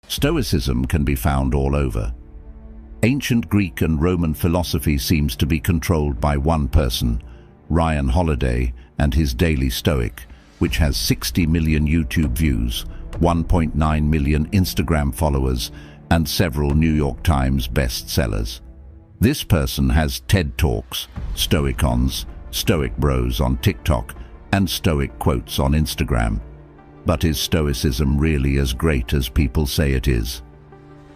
Stoicism can be found all over. Ancient Greek and Roman philosophy seems to be controlled by one person, Ryan Holiday, and his Daily Stoic, which has 60 million YouTube views, 1.9 million Instagram followers, and several New York Times bestsellers. This person has TED Talks, Stoicons, Stoic Bros on TikTok, and Stoic Quotes on Instagram. But is Stoicism really as great as people say it is?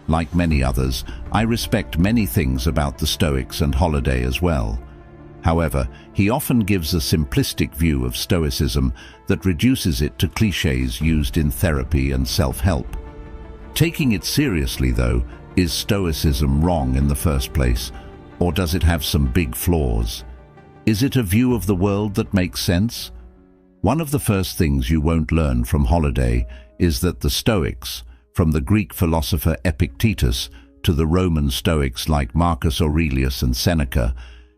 Like many others, I respect many things about the Stoics and Holiday as well. However, he often gives a simplistic view of Stoicism that reduces it to cliches used in therapy and self-help. Taking it seriously, though, is Stoicism wrong in the first place, or does it have some big flaws? Is it a view of the world that makes sense? One of the first things you won't learn from Holiday is that the Stoics, from the Greek philosopher Epictetus to the Roman Stoics like Marcus Aurelius and Seneca,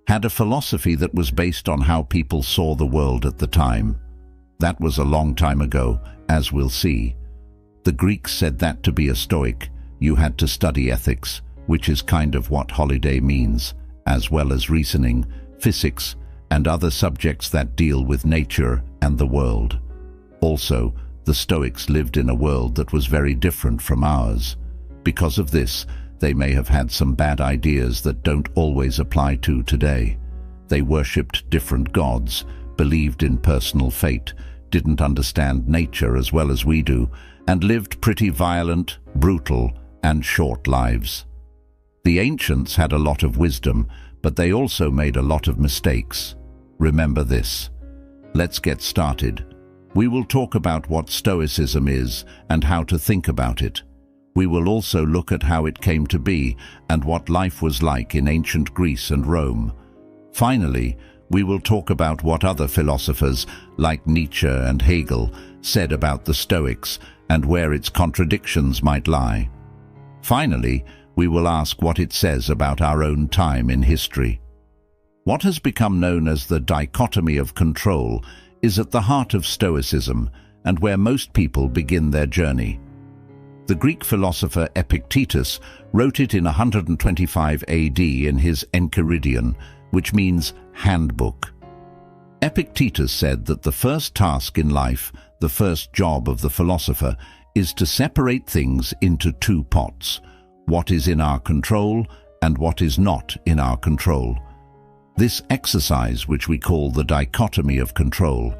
had a philosophy that was based on how people saw the world at the time. That was a long time ago, as we'll see. The Greeks said that to be a Stoic, you had to study ethics, which is kind of what Holiday means, as well as reasoning, physics, and other subjects that deal with nature and the world. Also, the Stoics lived in a world that was very different from ours. Because of this, they may have had some bad ideas that don't always apply to today. They worshipped different gods, believed in personal fate, didn't understand nature as well as we do, and lived pretty violent, brutal, and short lives. The ancients had a lot of wisdom, but they also made a lot of mistakes. Remember this. Let's get started. We will talk about what Stoicism is and how to think about it. We will also look at how it came to be and what life was like in ancient Greece and Rome. Finally, we will talk about what other philosophers, like Nietzsche and Hegel, said about the Stoics and where its contradictions might lie. Finally, we will ask what it says about our own time in history. What has become known as the dichotomy of control is at the heart of Stoicism and where most people begin their journey. The Greek philosopher Epictetus wrote it in 125 AD in his Enchiridion, which means handbook. Epictetus said that the first task in life, the first job of the philosopher, is to separate things into two pots, what is in our control and what is not in our control. This exercise, which we call the dichotomy of control,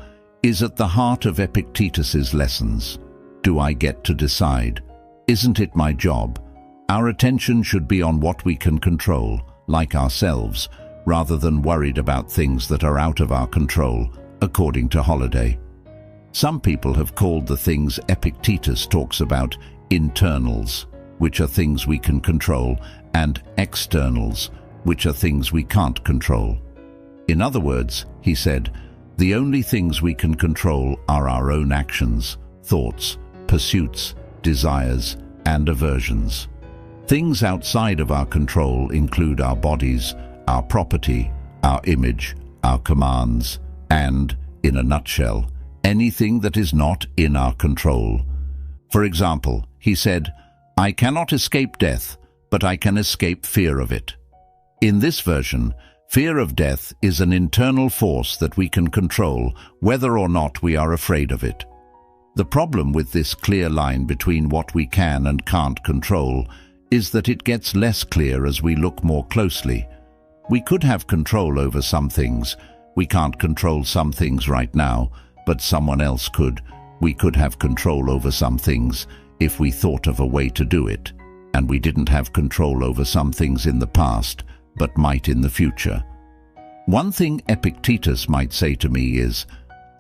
is at the heart of Epictetus's lessons. Do I get to decide? Isn't it my job? Our attention should be on what we can control, like ourselves, rather than worried about things that are out of our control, according to Holiday. Some people have called the things Epictetus talks about internals, which are things we can control, and externals, which are things we can't control. In other words, he said, the only things we can control are our own actions, thoughts, pursuits, desires, and aversions. Things outside of our control include our bodies, our property, our image, our commands, and, in a nutshell, anything that is not in our control. For example, he said, I cannot escape death, but I can escape fear of it. In this version, fear of death is an internal force that we can control whether or not we are afraid of it. The problem with this clear line between what we can and can't control is that it gets less clear as we look more closely. We could have control over some things. We can't control some things right now, but someone else could. We could have control over some things if we thought of a way to do it, and we didn't have control over some things in the past, but might in the future. One thing Epictetus might say to me is,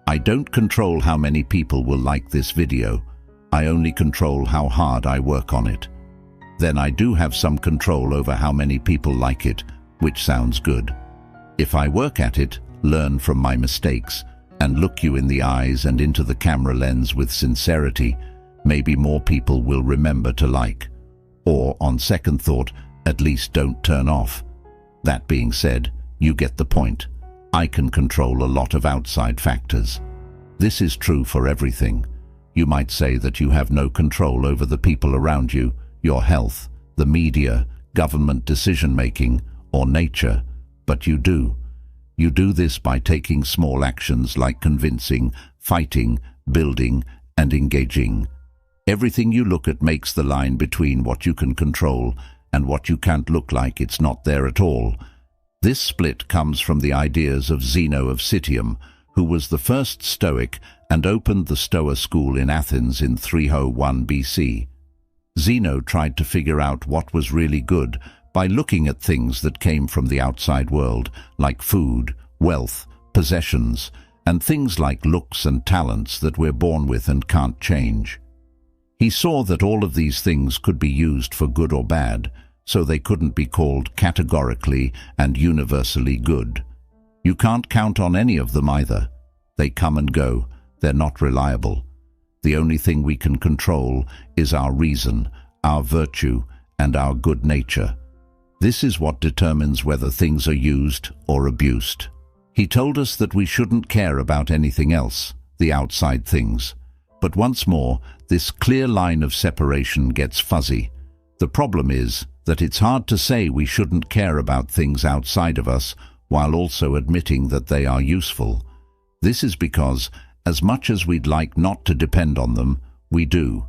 I don't control how many people will like this video. I only control how hard I work on it. Then I do have some control over how many people like it, which sounds good. If I work at it, learn from my mistakes, and look you in the eyes and into the camera lens with sincerity, maybe more people will remember to like. Or, on second thought, at least don't turn off. That being said, you get the point. I can control a lot of outside factors. This is true for everything. You might say that you have no control over the people around you, your health, the media, government decision-making, or nature, but you do. You do this by taking small actions like convincing, fighting, building, and engaging. Everything you look at makes the line between what you can control and what you can't look like it's not there at all. This split comes from the ideas of Zeno of Citium, who was the first Stoic and opened the Stoa school in Athens in 301 BC. Zeno tried to figure out what was really good by looking at things that came from the outside world, like food, wealth, possessions, and things like looks and talents that we're born with and can't change. He saw that all of these things could be used for good or bad, so they couldn't be called categorically and universally good. You can't count on any of them either. They come and go. They're not reliable. The only thing we can control is our reason, our virtue, and our good nature. This is what determines whether things are used or abused. He told us that we shouldn't care about anything else, the outside things. But once more, this clear line of separation gets fuzzy. The problem is that it's hard to say we shouldn't care about things outside of us while also admitting that they are useful. This is because, as much as we'd like not to depend on them, we do.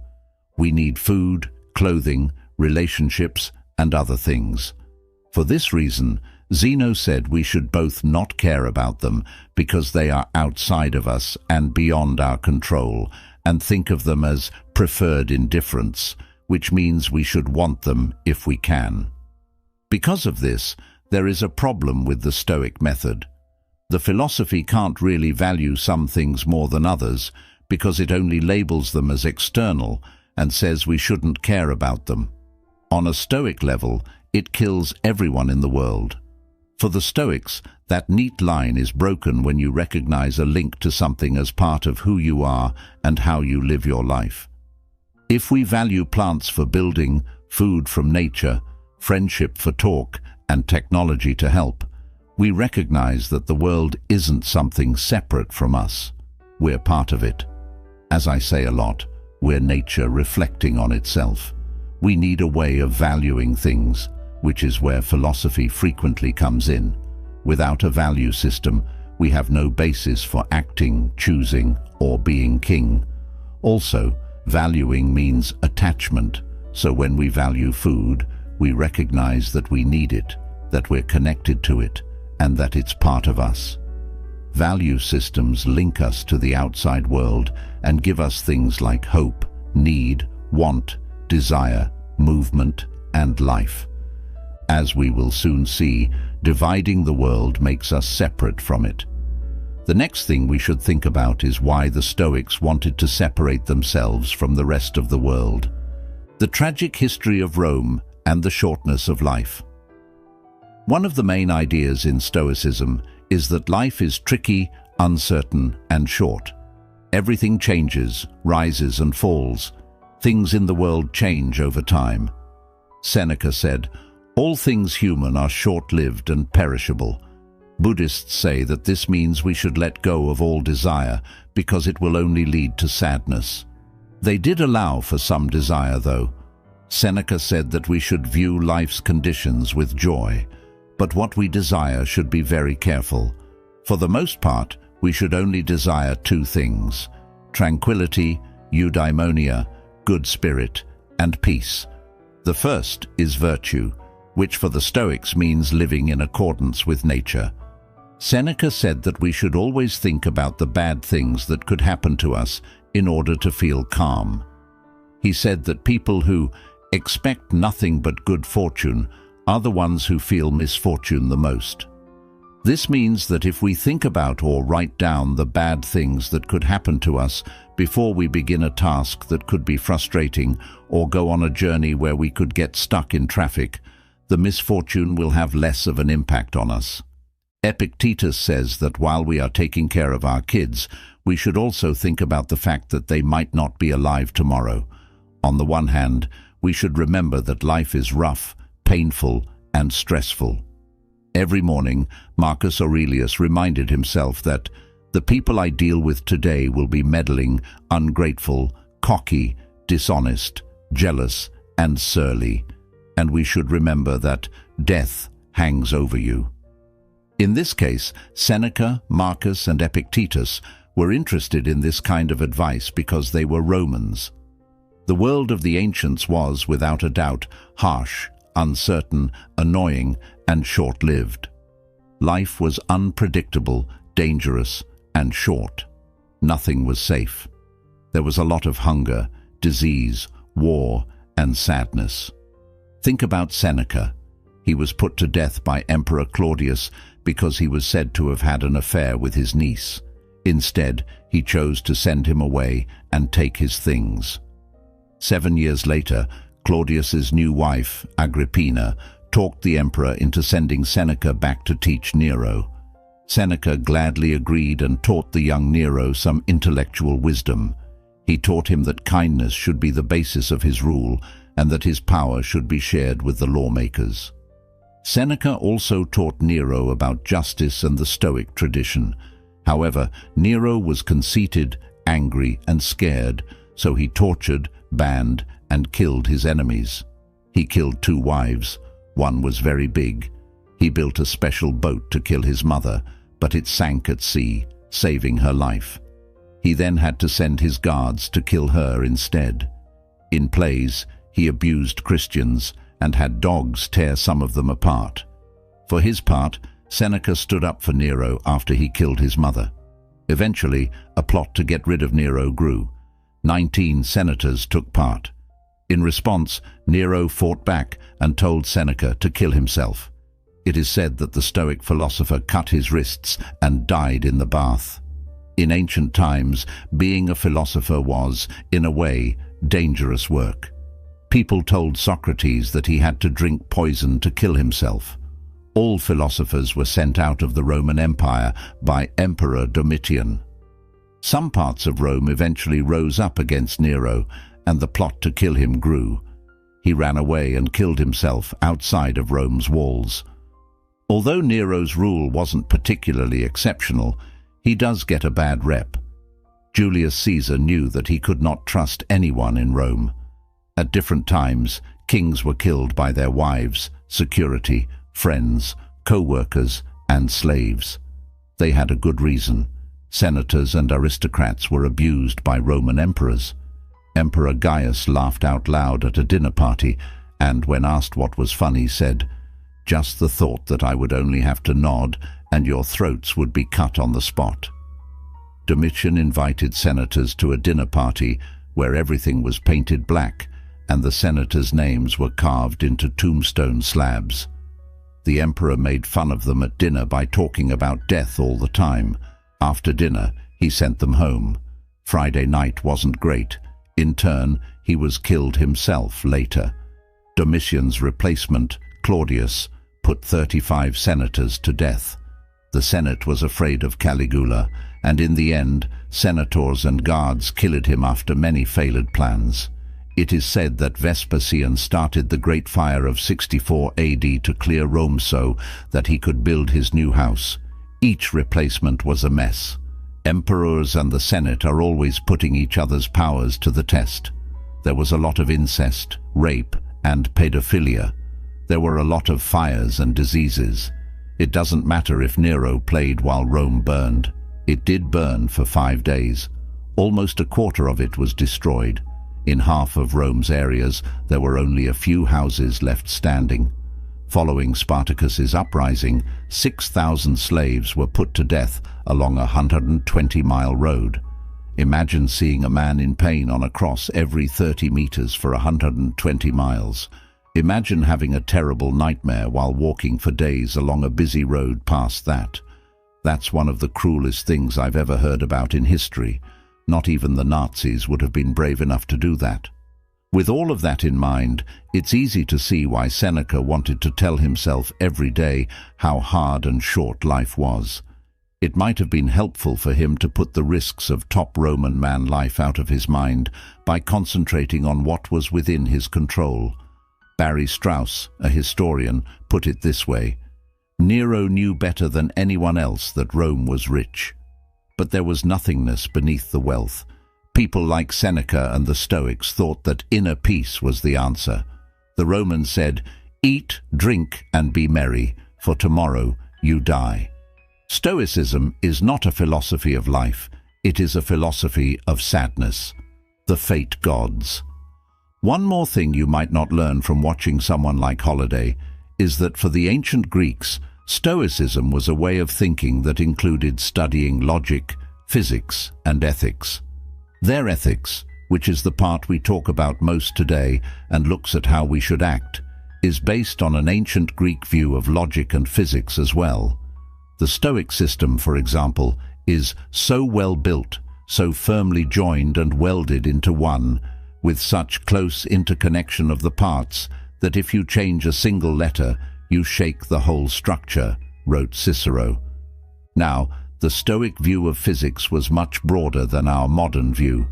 We need food, clothing, relationships, and other things. For this reason, Zeno said we should both not care about them because they are outside of us and beyond our control, and think of them as preferred indifference, which means we should want them if we can. Because of this, there is a problem with the Stoic method. The philosophy can't really value some things more than others because it only labels them as external and says we shouldn't care about them. On a Stoic level, it kills everyone in the world. For the Stoics, that neat line is broken when you recognize a link to something as part of who you are and how you live your life. If we value plants for building, food from nature, friendship for talk, and technology to help, we recognize that the world isn't something separate from us. We're part of it. As I say a lot, we're nature reflecting on itself. We need a way of valuing things, which is where philosophy frequently comes in. Without a value system, we have no basis for acting, choosing, or being king. Also, valuing means attachment, so when we value food, we recognize that we need it, that we're connected to it, and that it's part of us. Value systems link us to the outside world and give us things like hope, need, want, desire, movement, and life. As we will soon see, dividing the world makes us separate from it. The next thing we should think about is why the Stoics wanted to separate themselves from the rest of the world. The tragic history of Rome and the shortness of life. One of the main ideas in Stoicism is that life is tricky, uncertain, and short. Everything changes, rises and falls. Things in the world change over time. Seneca said, "All things human are short-lived and perishable." Buddhists say that this means we should let go of all desire because it will only lead to sadness. They did allow for some desire, though. Seneca said that we should view life's conditions with joy, but what we desire should be very careful. For the most part, we should only desire two things: tranquility, eudaimonia, good spirit, and peace. The first is virtue, which for the Stoics means living in accordance with nature. Seneca said that we should always think about the bad things that could happen to us in order to feel calm. He said that people who expect nothing but good fortune are the ones who feel misfortune the most. This means that if we think about or write down the bad things that could happen to us before we begin a task that could be frustrating or go on a journey where we could get stuck in traffic, the misfortune will have less of an impact on us. Epictetus says that while we are taking care of our kids, we should also think about the fact that they might not be alive tomorrow. On the one hand, we should remember that life is rough, painful, and stressful. Every morning, Marcus Aurelius reminded himself that The people I deal with today will be meddling, ungrateful, cocky, dishonest, jealous, and surly, and we should remember that death hangs over you. In this case, Seneca, Marcus, and Epictetus were interested in this kind of advice because they were Romans. The world of the ancients was, without a doubt, harsh, uncertain, annoying, and short-lived. Life was unpredictable, dangerous, and short. Nothing was safe. There was a lot of hunger, disease, war, and sadness. Think about Seneca. He was put to death by Emperor Claudius because he was said to have had an affair with his niece. Instead, he chose to send him away and take his things. 7 years later, Claudius's new wife, Agrippina, talked the emperor into sending Seneca back to teach Nero. Seneca gladly agreed and taught the young Nero some intellectual wisdom. He taught him that kindness should be the basis of his rule and that his power should be shared with the lawmakers. Seneca also taught Nero about justice and the Stoic tradition. However, Nero was conceited, angry, and scared, so he tortured, banned, and killed his enemies. He killed 2 wives. One was very big. He built a special boat to kill his mother, but it sank at sea, saving her life. He then had to send his guards to kill her instead. In plays, he abused Christians and had dogs tear some of them apart. For his part, Seneca stood up for Nero after he killed his mother. Eventually, a plot to get rid of Nero grew. 19 senators took part. In response, Nero fought back and told Seneca to kill himself. It is said that the Stoic philosopher cut his wrists and died in the bath. In ancient times, being a philosopher was, in a way, dangerous work. People told Socrates that he had to drink poison to kill himself. All philosophers were sent out of the Roman Empire by Emperor Domitian. Some parts of Rome eventually rose up against Nero, and the plot to kill him grew. He ran away and killed himself outside of Rome's walls. Although Nero's rule wasn't particularly exceptional, he does get a bad rep. Julius Caesar knew that he could not trust anyone in Rome. At different times, kings were killed by their wives, security, friends, co-workers, and slaves. They had a good reason. Senators and aristocrats were abused by Roman emperors. Emperor Gaius laughed out loud at a dinner party and, when asked what was funny, said, "Just the thought that I would only have to nod and your throats would be cut on the spot." Domitian invited senators to a dinner party where everything was painted black and the senators' names were carved into tombstone slabs. The emperor made fun of them at dinner by talking about death all the time. After dinner, he sent them home. Friday night wasn't great. In turn, he was killed himself later. Domitian's replacement, Claudius, put 35 senators to death. The Senate was afraid of Caligula, and in the end, senators and guards killed him after many failed plans. It is said that Vespasian started the Great Fire of 64 AD to clear Rome so that he could build his new house. Each replacement was a mess. Emperors and the Senate are always putting each other's powers to the test. There was a lot of incest, rape, and pedophilia. There were a lot of fires and diseases. It doesn't matter if Nero played while Rome burned. It did burn for 5 days. Almost a quarter of it was destroyed. In half of Rome's areas, there were only a few houses left standing. Following Spartacus's uprising, 6,000 slaves were put to death along a 120-mile road. Imagine seeing a man in pain on a cross every 30 meters for 120 miles. Imagine having a terrible nightmare while walking for days along a busy road past that. That's one of the cruelest things I've ever heard about in history. Not even the Nazis would have been brave enough to do that. With all of that in mind, it's easy to see why Seneca wanted to tell himself every day how hard and short life was. It might have been helpful for him to put the risks of top Roman man life out of his mind by concentrating on what was within his control. Barry Strauss, a historian, put it this way: Nero knew better than anyone else that Rome was rich. but there was nothingness beneath the wealth. People like Seneca and the Stoics thought that inner peace was the answer. The Romans said, "Eat, drink, and be merry, for tomorrow you die." Stoicism is not a philosophy of life, it is a philosophy of sadness. The fate gods. One more thing you might not learn from watching someone like Holiday is that for the ancient Greeks, Stoicism was a way of thinking that included studying logic, physics, and ethics. Their ethics, which is the part we talk about most today and looks at how we should act, is based on an ancient Greek view of logic and physics as well. The Stoic system, for example, is so well built, so firmly joined and welded into one, with such close interconnection of the parts, that if you change a single letter, you shake the whole structure, wrote Cicero. Now, the Stoic view of physics was much broader than our modern view.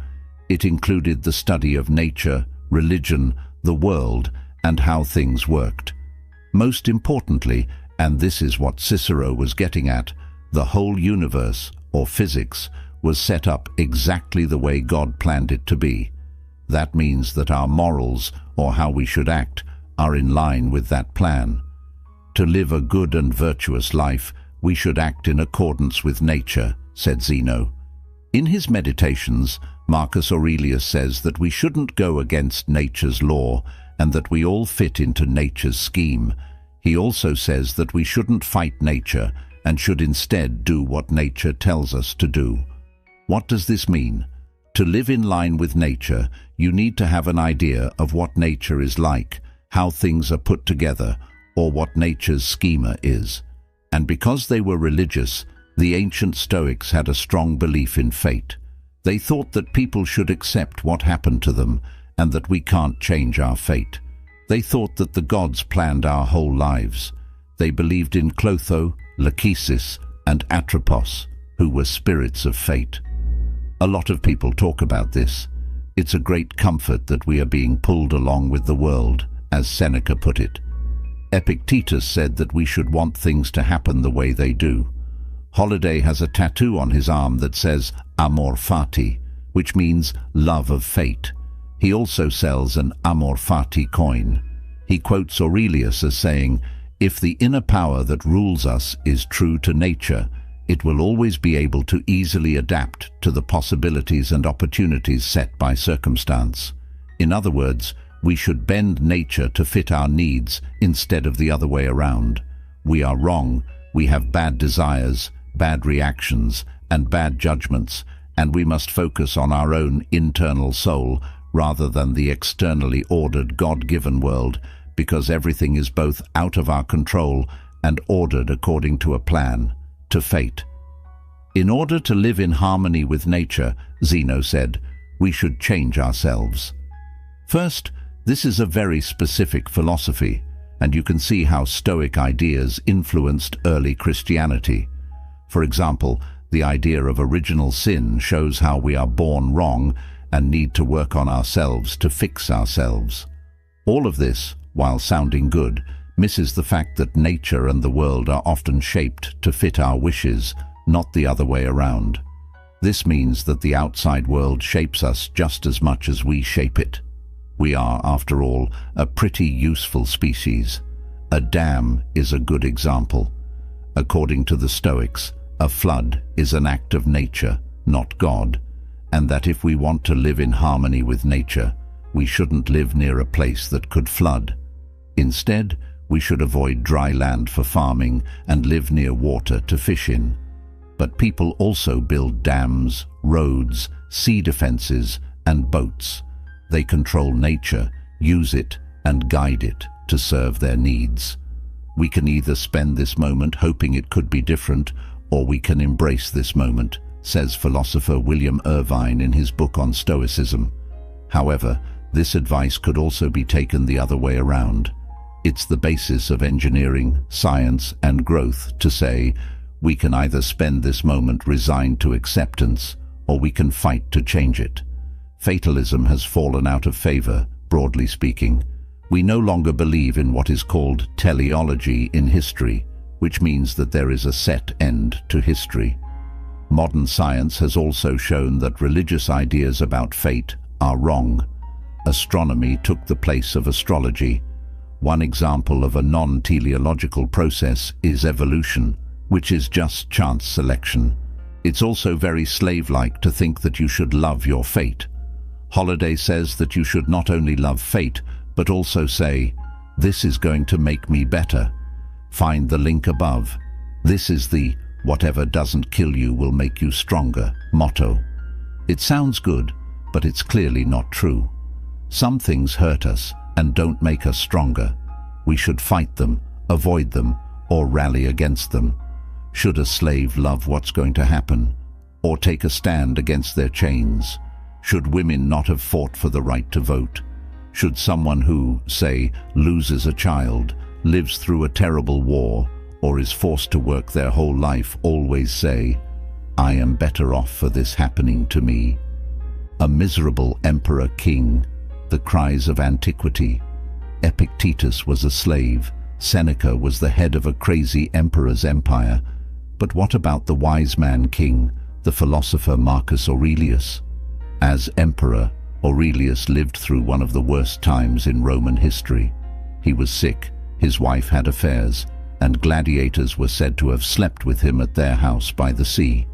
It included the study of nature, religion, the world, and how things worked. Most importantly, and this is what Cicero was getting at, the whole universe, or physics, was set up exactly the way God planned it to be. That means that our morals, or how we should act, are in line with that plan. To live a good and virtuous life, we should act in accordance with nature, said Zeno. In his Meditations, Marcus Aurelius says that we shouldn't go against nature's law and that we all fit into nature's scheme. He also says that we shouldn't fight nature and should instead do what nature tells us to do. What does this mean? To live in line with nature, you need to have an idea of what nature is like, how things are put together, or what nature's schema is. And because they were religious, the ancient Stoics had a strong belief in fate. They thought that people should accept what happened to them and that we can't change our fate. They thought that the gods planned our whole lives. They believed in Clotho, Lachesis, and Atropos, who were spirits of fate. A lot of people talk about this. It's a great comfort that we are being pulled along with the world, as Seneca put it. Epictetus said that we should want things to happen the way they do. Holiday has a tattoo on his arm that says Amor Fati, which means love of fate. He also sells an Amor Fati coin. He quotes Aurelius as saying, "If the inner power that rules us is true to nature, it will always be able to easily adapt to the possibilities and opportunities set by circumstance." In other words, we should bend nature to fit our needs instead of the other way around. We are wrong, we have bad desires, bad reactions, and bad judgments, and we must focus on our own internal soul rather than the externally ordered God-given world, because everything is both out of our control and ordered according to a plan, to fate. In order to live in harmony with nature, Zeno said, we should change ourselves. First, this is a very specific philosophy, and you can see how Stoic ideas influenced early Christianity. For example, the idea of original sin shows how we are born wrong and need to work on ourselves to fix ourselves. All of this, while sounding good, misses the fact that nature and the world are often shaped to fit our wishes, not the other way around. This means that the outside world shapes us just as much as we shape it. We are, after all, a pretty useful species. A dam is a good example. According to the Stoics, a flood is an act of nature, not God, and that if we want to live in harmony with nature, we shouldn't live near a place that could flood. Instead, we should avoid dry land for farming and live near water to fish in. But people also build dams, roads, sea defenses, and boats. They control nature, use it, and guide it to serve their needs. We can either spend this moment hoping it could be different, or we can embrace this moment, says philosopher William Irvine in his book on Stoicism. However, this advice could also be taken the other way around. It's the basis of engineering, science, and growth to say, we can either spend this moment resigned to acceptance, or we can fight to change it. Fatalism has fallen out of favor, broadly speaking. We no longer believe in what is called teleology in history, which means that there is a set end to history. Modern science has also shown that religious ideas about fate are wrong. Astronomy took the place of astrology. One example of a non-teleological process is evolution, which is just chance selection. It's also very slave-like to think that you should love your fate. Holiday says that you should not only love fate, but also say, "This is going to make me better." Find the link above. This is the "whatever doesn't kill you will make you stronger" motto. It sounds good, but it's clearly not true. Some things hurt us and don't make us stronger. We should fight them, avoid them, or rally against them. Should a slave love what's going to happen, or take a stand against their chains? Should women not have fought for the right to vote? Should someone who, say, loses a child, lives through a terrible war, or is forced to work their whole life always say, "I am better off for this happening to me"? A miserable emperor king, the cries of antiquity. Epictetus was a slave. Seneca was the head of a crazy emperor's empire. But what about the wise man king, the philosopher Marcus Aurelius? As emperor, Aurelius lived through one of the worst times in Roman history. He was sick, his wife had affairs, and gladiators were said to have slept with him at their house by the sea.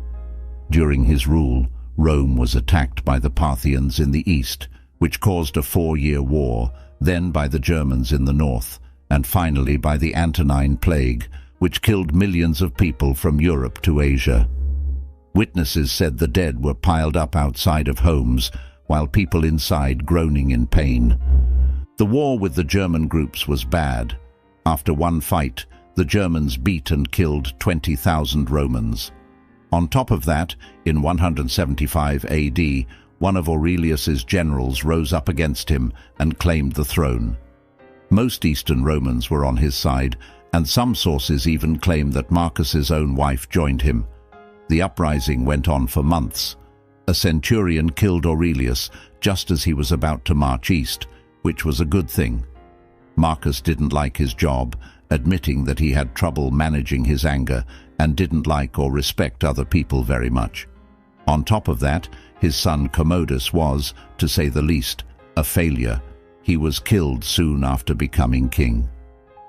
During his rule, Rome was attacked by the Parthians in the east, which caused a 4-year war, then by the Germans in the north, and finally by the Antonine Plague, which killed millions of people from Europe to Asia. Witnesses said the dead were piled up outside of homes, while people inside groaning in pain. The war with the German groups was bad. After one fight, the Germans beat and killed 20,000 Romans. On top of that, in 175 AD, one of Aurelius's generals rose up against him and claimed the throne. Most Eastern Romans were on his side, and some sources even claim that Marcus's own wife joined him. The uprising went on for months. A centurion killed Aurelius just as he was about to march east, which was a good thing. Marcus didn't like his job, admitting that he had trouble managing his anger and didn't like or respect other people very much. On top of that, his son Commodus was, to say the least, a failure. He was killed soon after becoming king.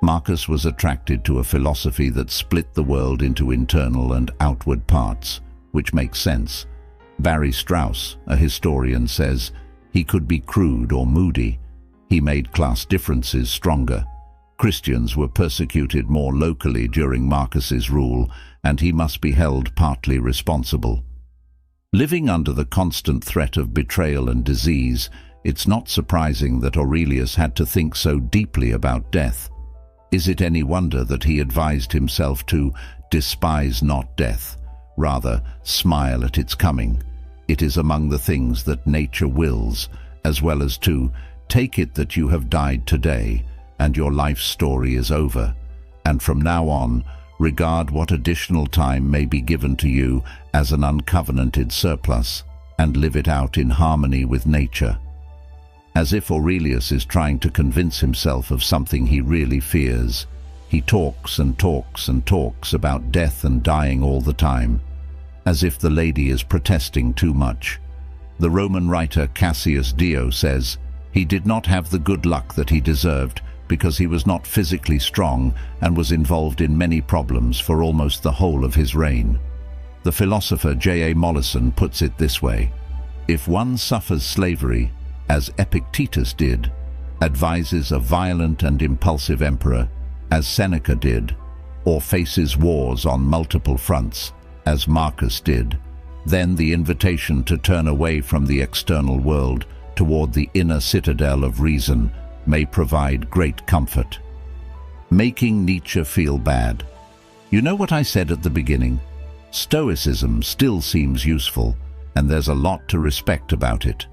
Marcus was attracted to a philosophy that split the world into internal and outward parts, which makes sense. Barry Strauss, a historian, says, "He could be crude or moody. He made class differences stronger. Christians were persecuted more locally during Marcus's rule, and he must be held partly responsible." Living under the constant threat of betrayal and disease, it's not surprising that Aurelius had to think so deeply about death. Is it any wonder that he advised himself to despise not death, rather smile at its coming? It is among the things that nature wills, as well as to take it that you have died today, and your life's story is over, and from now on, regard what additional time may be given to you as an uncovenanted surplus, and live it out in harmony with nature. As if Aurelius is trying to convince himself of something he really fears, he talks and talks and talks about death and dying all the time, as if the lady is protesting too much. The Roman writer Cassius Dio says, "He did not have the good luck that he deserved, because he was not physically strong and was involved in many problems for almost the whole of his reign." The philosopher J.A. Mollison puts it this way: "If one suffers slavery, as Epictetus did, advises a violent and impulsive emperor, as Seneca did, or faces wars on multiple fronts, as Marcus did, then the invitation to turn away from the external world toward the inner citadel of reason may provide great comfort." Making Nietzsche feel bad. You know what I said at the beginning? Stoicism still seems useful, and there's a lot to respect about it.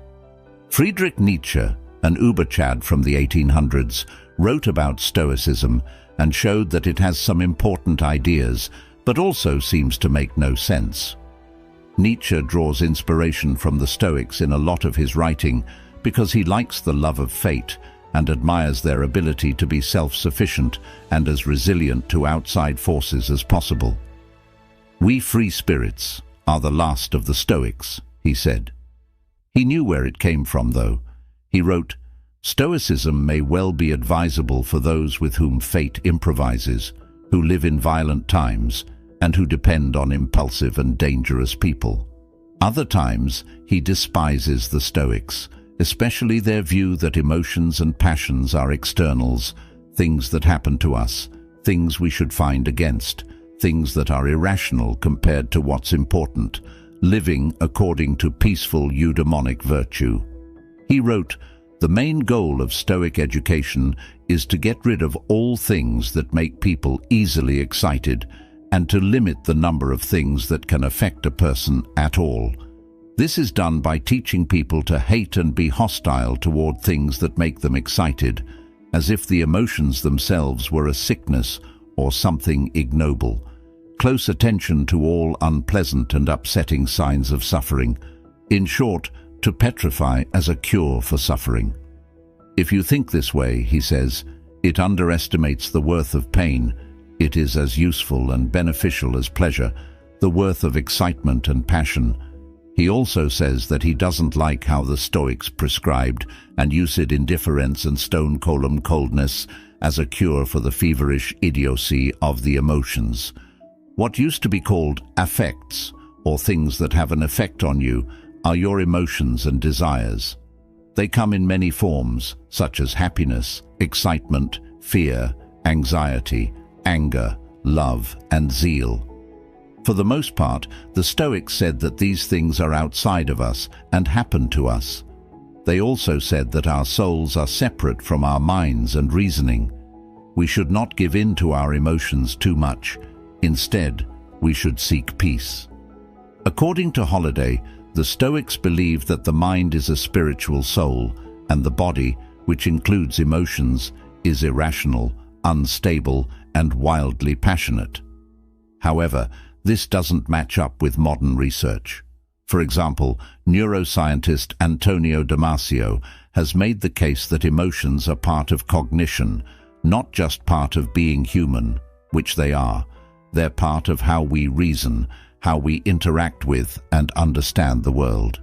Friedrich Nietzsche, an Uberchad from the 1800s, wrote about Stoicism and showed that it has some important ideas, but also seems to make no sense. Nietzsche draws inspiration from the Stoics in a lot of his writing because he likes the love of fate and admires their ability to be self-sufficient and as resilient to outside forces as possible. We free spirits, are the last of the Stoics, he said. He knew where it came from, though. He wrote, "Stoicism may well be advisable for those with whom fate improvises, who live in violent times, and who depend on impulsive and dangerous people." Other times, he despises the Stoics, especially their view that emotions and passions are externals, things that happen to us, things we should find against, things that are irrational compared to what's important, living according to peaceful eudaimonic virtue. He wrote, "The main goal of Stoic education is to get rid of all things that make people easily excited and to limit the number of things that can affect a person at all. This is done by teaching people to hate and be hostile toward things that make them excited, as if the emotions themselves were a sickness or something ignoble. Close attention to all unpleasant and upsetting signs of suffering. In short, to petrify as a cure for suffering. If you think this way," he says, "it underestimates the worth of pain. It is as useful and beneficial as pleasure, the worth of excitement and passion." He also says that he doesn't like how the Stoics prescribed and lucid indifference and stone column coldness as a cure for the feverish idiocy of the emotions. What used to be called affects, or things that have an effect on you, are your emotions and desires. They come in many forms, such as happiness, excitement, fear, anxiety, anger, love, and zeal. For the most part, the Stoics said that these things are outside of us and happen to us. They also said that our souls are separate from our minds and reasoning. We should not give in to our emotions too much. Instead, we should seek peace. According to Holiday, the Stoics believe that the mind is a spiritual soul, and the body, which includes emotions, is irrational, unstable, and wildly passionate. However, this doesn't match up with modern research. For example, neuroscientist Antonio Damasio has made the case that emotions are part of cognition, not just part of being human, which they are. They're part of how we reason, how we interact with and understand the world.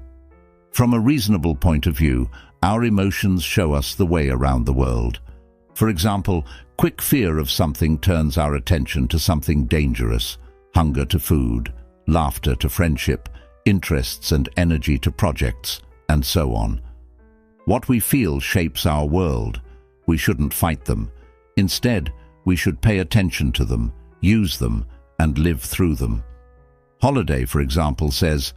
From a reasonable point of view, our emotions show us the way around the world. For example, quick fear of something turns our attention to something dangerous, hunger to food, laughter to friendship, interests and energy to projects, and so on. What we feel shapes our world. We shouldn't fight them. Instead, we should pay attention to them, use them, and live through them. Holiday, for example, says,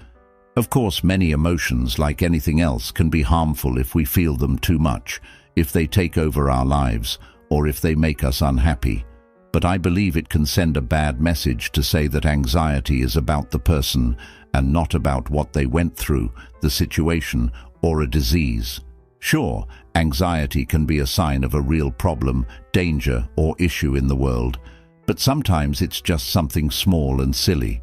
"Of course, many emotions, like anything else, can be harmful if we feel them too much, if they take over our lives, or if they make us unhappy. But I believe it can send a bad message to say that anxiety is about the person and not about what they went through, the situation, or a disease. Sure, anxiety can be a sign of a real problem, danger, or issue in the world, but sometimes it's just something small and silly.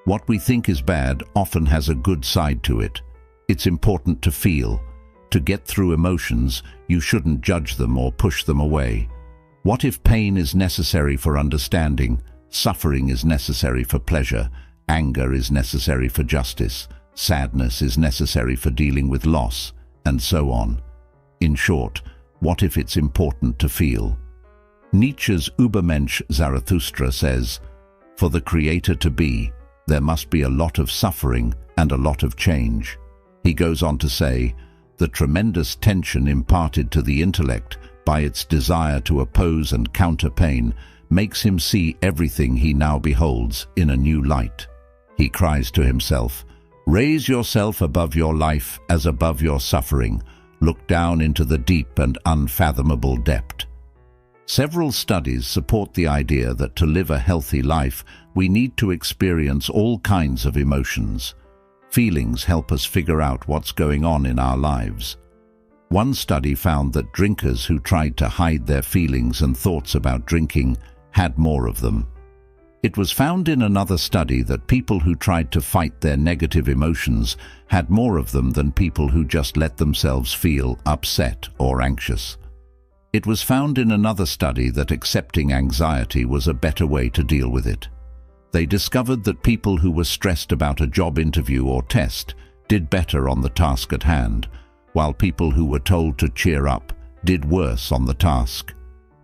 What we think is bad often has a good side to it. It's important to feel. To get through emotions, you shouldn't judge them or push them away. What if pain is necessary for understanding, suffering is necessary for pleasure, anger is necessary for justice, sadness is necessary for dealing with loss, and so on? In short, what if it's important to feel?" Nietzsche's Übermensch Zarathustra says, "For the Creator to be, there must be a lot of suffering and a lot of change." He goes on to say, "The tremendous tension imparted to the intellect by its desire to oppose and counter pain makes him see everything he now beholds in a new light. He cries to himself, 'Raise yourself above your life as above your suffering. Look down into the deep and unfathomable depth.'" Several studies support the idea that to live a healthy life, we need to experience all kinds of emotions. Feelings help us figure out what's going on in our lives. One study found that drinkers who tried to hide their feelings and thoughts about drinking had more of them. It was found in another study that people who tried to fight their negative emotions had more of them than people who just let themselves feel upset or anxious. It was found in another study that accepting anxiety was a better way to deal with it. They discovered that people who were stressed about a job interview or test did better on the task at hand, while people who were told to cheer up did worse on the task.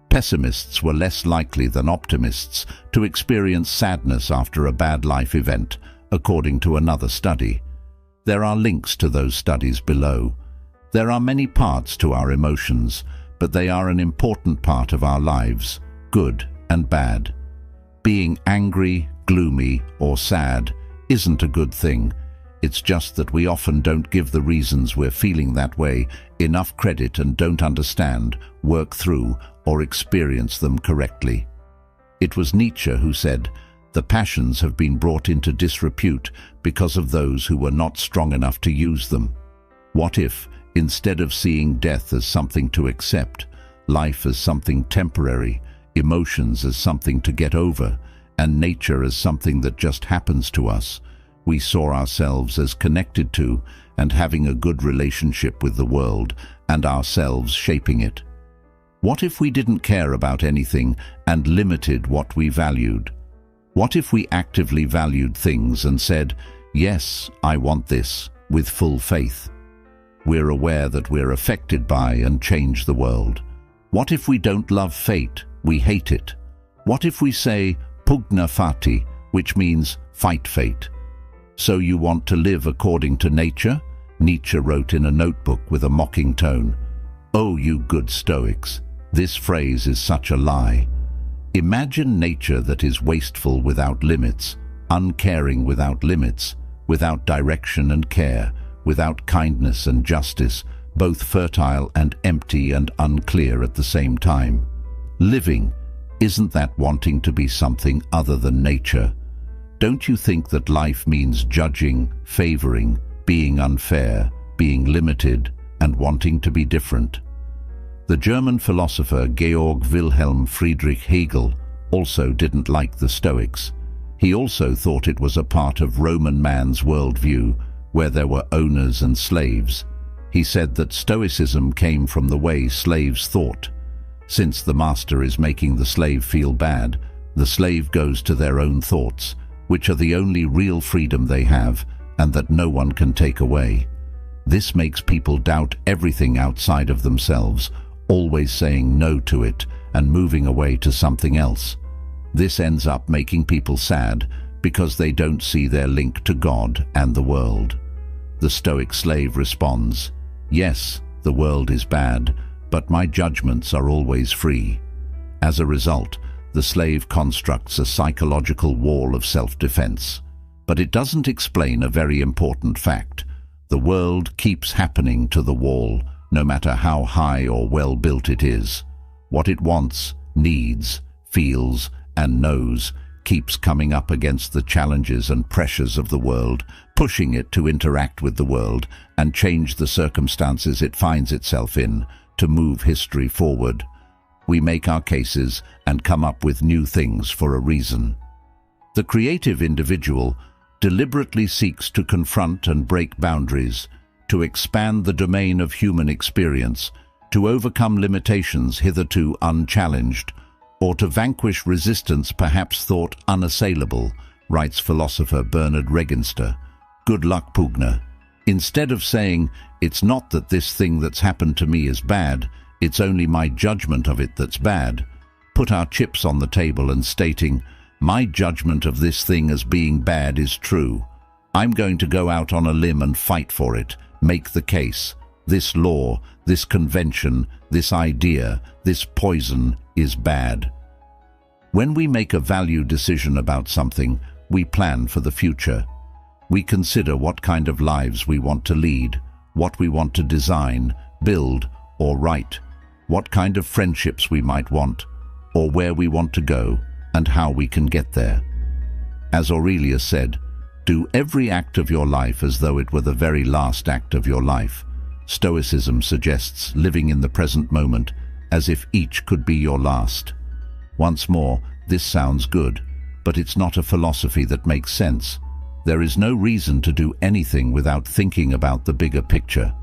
Pessimists were less likely than optimists to experience sadness after a bad life event, according to another study. There are links to those studies below. There are many parts to our emotions, but they are an important part of our lives, good and bad. Being angry, gloomy, or sad isn't a good thing. It's just that we often don't give the reasons we're feeling that way enough credit and don't understand, work through, or experience them correctly. It was Nietzsche who said, "The passions have been brought into disrepute because of those who were not strong enough to use them." What if, instead of seeing death as something to accept, life as something temporary, emotions as something to get over, and nature as something that just happens to us, we saw ourselves as connected to and having a good relationship with the world and ourselves shaping it? What if we didn't care about anything and limited what we valued? What if we actively valued things and said, "Yes, I want this," with full faith? We're aware that we're affected by and change the world. What if we don't love fate, we hate it? What if we say, "Pugna fati," which means fight fate? "So you want to live according to nature?" Nietzsche wrote in a notebook with a mocking tone. Oh, you good Stoics, this phrase is such a lie. Imagine nature that is wasteful without limits, uncaring without limits, without direction and care, without kindness and justice, both fertile and empty and unclear at the same time. Living, isn't that wanting to be something other than nature? Don't you think that life means judging, favoring, being unfair, being limited, and wanting to be different? The German philosopher Georg Wilhelm Friedrich Hegel also didn't like the Stoics. He also thought it was a part of Roman man's worldview, where there were owners and slaves. He said that Stoicism came from the way slaves thought. Since the master is making the slave feel bad, the slave goes to their own thoughts, which are the only real freedom they have, and that no one can take away. This makes people doubt everything outside of themselves, always saying no to it and moving away to something else. This ends up making people sad because they don't see their link to God and the world. The Stoic slave responds, "Yes, the world is bad, but my judgments are always free." As a result, the slave constructs a psychological wall of self-defense. But it doesn't explain a very important fact. The world keeps happening to the wall, no matter how high or well-built it is. What it wants, needs, feels, and knows keeps coming up against the challenges and pressures of the world, pushing it to interact with the world and change the circumstances it finds itself in to move history forward. We make our cases and come up with new things for a reason. The creative individual deliberately seeks to confront and break boundaries, to expand the domain of human experience, to overcome limitations hitherto unchallenged, or to vanquish resistance perhaps thought unassailable, writes philosopher Bernard Regenster. Good luck, Pugna. Instead of saying, "It's not that this thing that's happened to me is bad, it's only my judgment of it that's bad," put our chips on the table and stating, "My judgment of this thing as being bad is true. I'm going to go out on a limb and fight for it, make the case. This law, this convention, this idea, this poison is bad." When we make a value decision about something, we plan for the future. We consider what kind of lives we want to lead, what we want to design, build, or write, what kind of friendships we might want, or where we want to go, and how we can get there. As Aurelius said, "Do every act of your life as though it were the very last act of your life." Stoicism suggests living in the present moment as if each could be your last. Once more, this sounds good, but it's not a philosophy that makes sense. There is no reason to do anything without thinking about the bigger picture.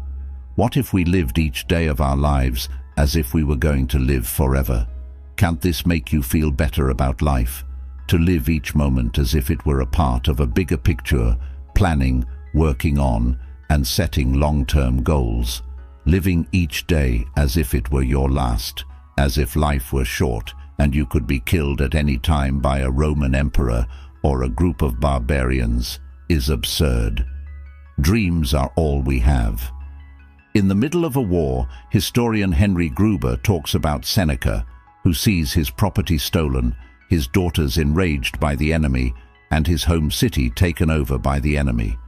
What if we lived each day of our lives as if we were going to live forever? Can't this make you feel better about life? to live each moment as if it were a part of a bigger picture, planning, working on, and setting long-term goals, living each day as if it were your last, as if life were short and you could be killed at any time by a Roman emperor or a group of barbarians, is absurd. Dreams are all we have. In the middle of a war, historian Henry Gruber talks about Seneca, who sees his property stolen, his daughters enraged by the enemy, and his home city taken over by the enemy.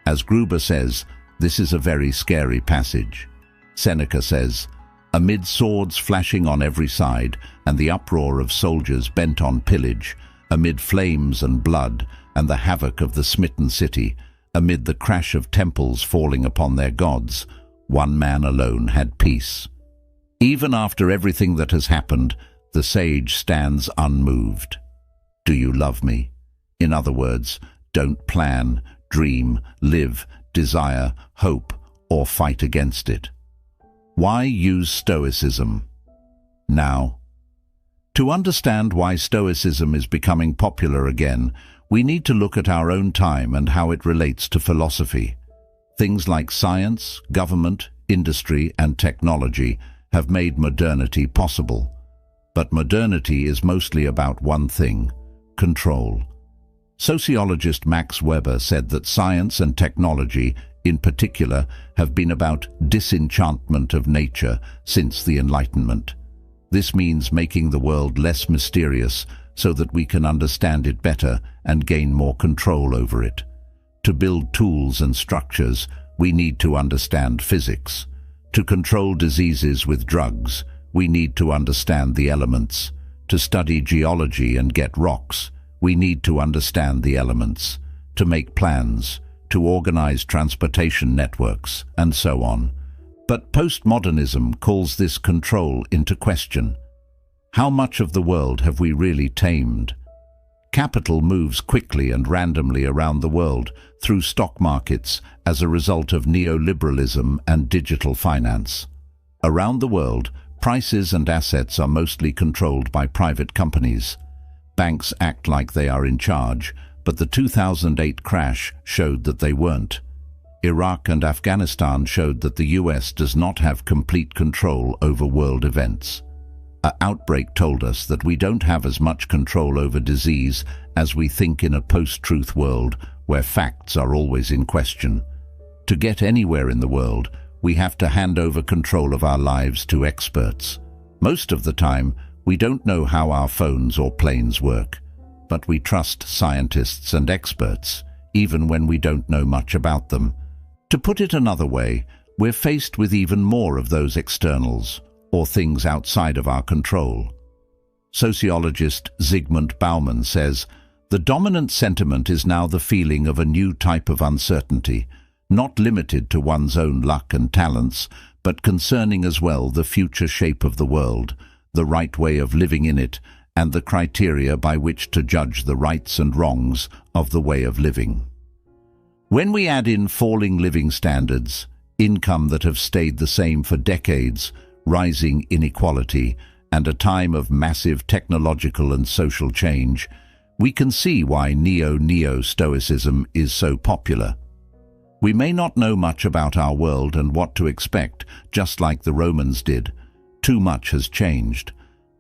As Gruber says, this is a very scary passage. Seneca says, amid swords flashing on every side and the uproar of soldiers bent on pillage, amid flames and blood and the havoc of the smitten city, amid the crash of temples falling upon their gods, one man alone had peace. Even after everything that has happened, the sage stands unmoved. Do you love me? In other words, don't plan, dream, live, desire, hope, or fight against it. Why use Stoicism? Now, to understand why Stoicism is becoming popular again, we need to look at our own time and how it relates to philosophy. Things like science, government, industry, and technology have made modernity possible. But modernity is mostly about one thing: control. Sociologist Max Weber said that science and technology, in particular, have been about disenchantment of nature since the Enlightenment. This means making the world less mysterious so that we can understand it better and gain more control over it. To build tools and structures, we need to understand physics. To control diseases with drugs, we need to understand the elements. To study geology and get rocks, we need to understand the elements. To make plans, to organize transportation networks, and so on. But postmodernism calls this control into question. How much of the world have we really tamed? Capital moves quickly and randomly around the world through stock markets as a result of neoliberalism and digital finance. Around the world, prices and assets are mostly controlled by private companies. Banks act like they are in charge, but the 2008 crash showed that they weren't. Iraq and Afghanistan showed that the US does not have complete control over world events. An outbreak told us that we don't have as much control over disease as we think in a post-truth world where facts are always in question. To get anywhere in the world, we have to hand over control of our lives to experts. Most of the time, we don't know how our phones or planes work, but we trust scientists and experts, even when we don't know much about them. To put it another way, we're faced with even more of those externals, or things outside of our control. Sociologist Zygmunt Bauman says, the dominant sentiment is now the feeling of a new type of uncertainty, not limited to one's own luck and talents, but concerning as well the future shape of the world, the right way of living in it, and the criteria by which to judge the rights and wrongs of the way of living. When we add in falling living standards, income that have stayed the same for decades, rising inequality, and a time of massive technological and social change, we can see why neo-Stoicism is so popular. We may not know much about our world and what to expect, just like the Romans did. Too much has changed.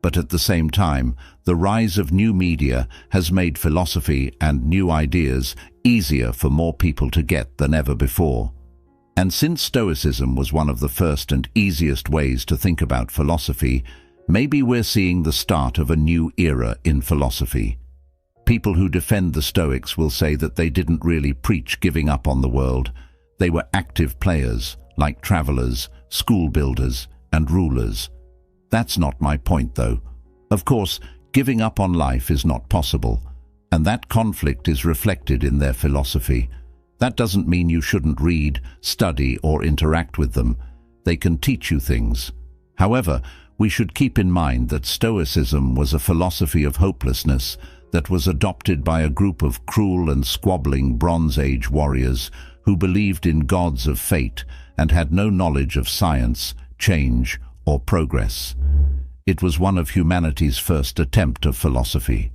But at the same time, the rise of new media has made philosophy and new ideas easier for more people to get than ever before. And since Stoicism was one of the first and easiest ways to think about philosophy, maybe we're seeing the start of a new era in philosophy. People who defend the Stoics will say that they didn't really preach giving up on the world. They were active players, like travelers, school builders, and rulers. That's not my point, though. Of course, giving up on life is not possible, and that conflict is reflected in their philosophy. That doesn't mean you shouldn't read, study, or interact with them. They can teach you things. However, we should keep in mind that Stoicism was a philosophy of hopelessness that was adopted by a group of cruel and squabbling Bronze Age warriors who believed in gods of fate and had no knowledge of science, change, or progress. It was one of humanity's first attempt of philosophy.